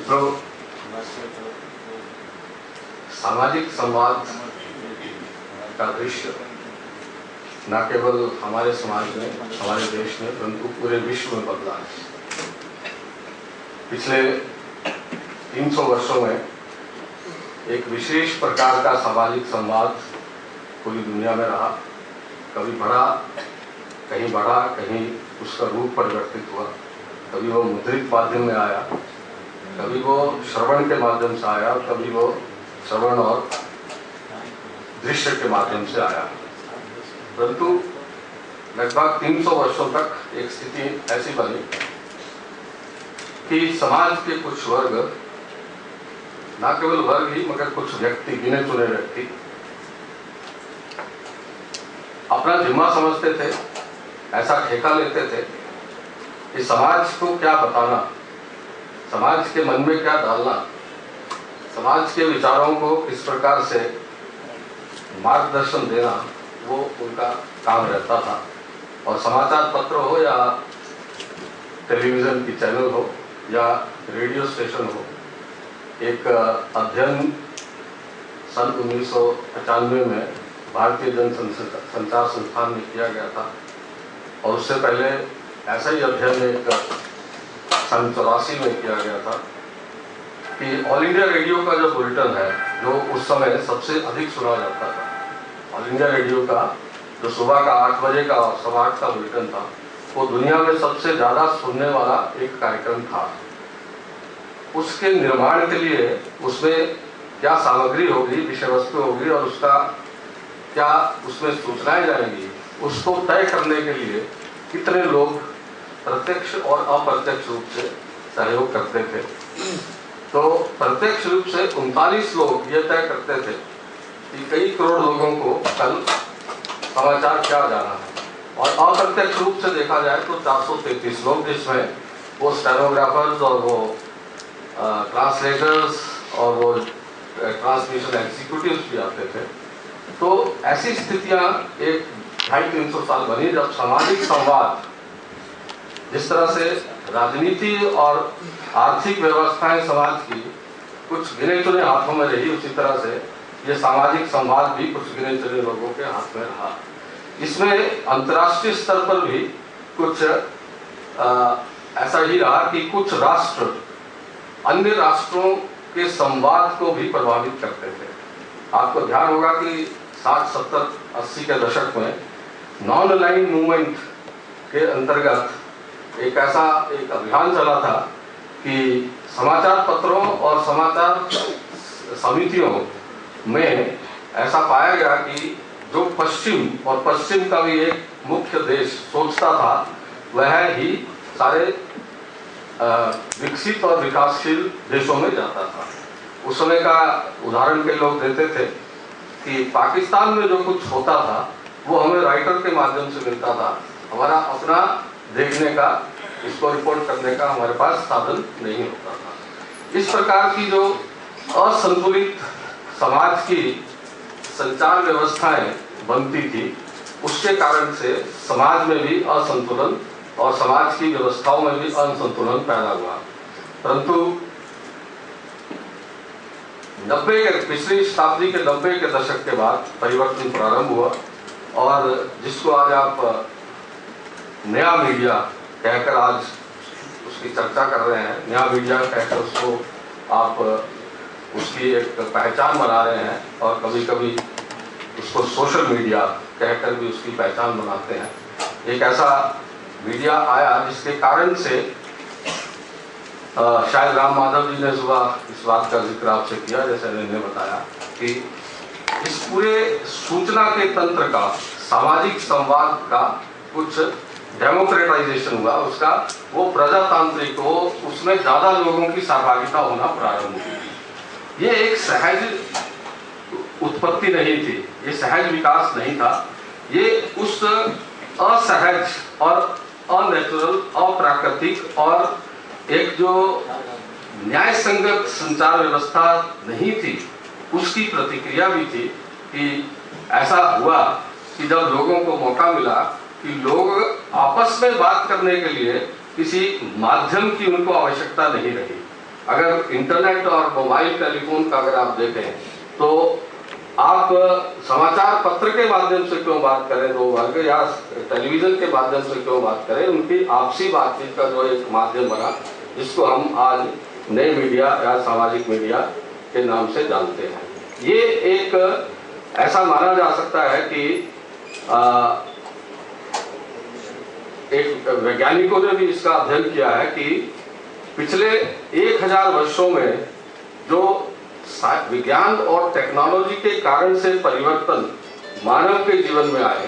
मित्रों, सामाजिक संवाद का दृश्य न केवल हमारे समाज में, हमारे देश में, परंतु पूरे विश्व में बदला है। पिछले 300 वर्षों में एक विशेष प्रकार का सामाजिक संवाद पूरी दुनिया में रहा। कभी बढ़ा, कहीं उसका रूप परिवर्तित हुआ। कभी वो मुद्रित माध्यम में आया, कभी वो श्रवण के माध्यम से आया, कभी वो श्रवण और दृश्य के माध्यम से आया। परंतु लगभग 300 वर्षों तक एक स्थिति ऐसी बनी कि समाज के कुछ वर्ग, न केवल वर्ग ही मगर कुछ व्यक्ति, गिने चुने व्यक्ति, अपना जिम्मा समझते थे, ऐसा ठेका लेते थे कि समाज को क्या बताना, समाज के मन में क्या डालना, समाज के विचारों को किस प्रकार से मार्गदर्शन देना, वो उनका काम रहता था। और समाचार पत्र हो या टेलीविजन की चैनल हो या रेडियो स्टेशन हो, एक अध्ययन सन 1995 में भारतीय जन संचार संस्थान में किया गया था। और उससे पहले ऐसा ही अध्ययन एक सन 84 में किया गया था कि ऑल इंडिया रेडियो का जो बुलेटिन है, जो उस समय सबसे अधिक सुना जाता था, ऑल इंडिया रेडियो का जो सुबह का 8 बजे का और 8:15 का बुलेटिन था, वो दुनिया में सबसे ज़्यादा सुनने वाला एक कार्यक्रम था। उसके निर्माण के लिए उसमें क्या सामग्री होगी, विषय वस्तु होगी और उसका क्या उसमें सूचनाएं जाएंगी, उसको तय करने के लिए कितने लोग प्रत्यक्ष और अप्रत्यक्ष रूप से सहयोग करते थे। तो प्रत्यक्ष रूप से 39 लोग ये तय करते थे कि कई करोड़ लोगों को कल समाचार क्या जाना है, और अप्रत्यक्ष रूप से देखा जाए तो 433 लोग, जिसमें वो स्टेनोग्राफर्स और वो ट्रांसलेटर्स और वो ट्रांसमिशन एग्जीक्यूटिव्स भी आते थे। तो ऐसी स्थितियां एक 250-300 साल बनी जब सामाजिक संवाद, जिस तरह से राजनीति और आर्थिक व्यवस्थाएं समाज की कुछ गिने चुने हाथों में रही, उसी तरह से ये सामाजिक संवाद भी कुछ गिने चुने लोगों के हाथ में रहा। इसमें अंतर्राष्ट्रीय स्तर पर भी कुछ ऐसा ही रहा कि कुछ राष्ट्र अन्य राष्ट्रों के संवाद को भी प्रभावित करते थे। आपको ध्यान होगा कि 60, 70, 80 के दशक में नॉन अलाइंड मूवमेंट के अंतर्गत एक अभियान चला था कि समाचार पत्रों और समाचार समितियों में ऐसा पाया गया कि जो पश्चिम, और पश्चिम का भी एक मुख्य देश सोचता था, वह ही सारे विकसित और विकासशील देशों में जाता था। उस समय का उदाहरण के लोग देते थे कि पाकिस्तान में जो कुछ होता था वो हमें राइटर के माध्यम से मिलता था, हमारा अपना देखने का, इसको रिपोर्ट करने का हमारे पास साधन नहीं होता था। इस प्रकार की जो असंतुलित समाज की संचार व्यवस्थाएं बनती थी, उसके कारण से समाज में भी असंतुलन और समाज की व्यवस्थाओं में भी असंतुलन पैदा हुआ। परंतु पिछली शताब्दी के 90 के दशक के बाद परिवर्तन प्रारंभ हुआ, और जिसको आज आप नया मीडिया कहकर आज उसकी चर्चा कर रहे हैं, नया मीडिया कहकर उसको आप उसकी एक पहचान बना रहे हैं, और कभी कभी उसको सोशल मीडिया कहकर भी उसकी पहचान बनाते हैं। एक ऐसा मीडिया आया जिसके कारण से शायद राम माधव जी ने सुबह इस बात का जिक्र आपसे किया, जैसे मैंने बताया कि इस पूरे सूचना के तंत्र का, सामाजिक संवाद का कुछ डेमोक्रेटाइजेशन हुआ, उसका वो प्रजातांत्रिक हो, उसमें ज्यादा लोगों की सहभागिता होना प्रारंभ हुई। ये एक सहज उत्पत्ति नहीं थी, ये सहज विकास नहीं था, ये उस असहज और अनैचुरल, अप्राकृतिक और एक जो न्याय संगत संचार व्यवस्था नहीं थी, उसकी प्रतिक्रिया भी थी। कि ऐसा हुआ कि जब लोगों को मौका मिला कि लोग आपस में बात करने के लिए किसी माध्यम की उनको आवश्यकता नहीं रही। अगर इंटरनेट और मोबाइल टेलीफोन का अगर आप देखें तो आप समाचार पत्र के माध्यम से क्यों बात करें दो वर्ग, या टेलीविजन के माध्यम से क्यों बात करें, उनकी आपसी बातचीत का जो एक माध्यम बना, जिसको हम आज नए मीडिया या सामाजिक मीडिया के नाम से जानते हैं। ये एक ऐसा माना जा सकता है कि एक वैज्ञानिकों ने भी इसका अध्ययन किया है कि पिछले 1000 वर्षों में जो विज्ञान और टेक्नोलॉजी के कारण से परिवर्तन मानव के जीवन में आए,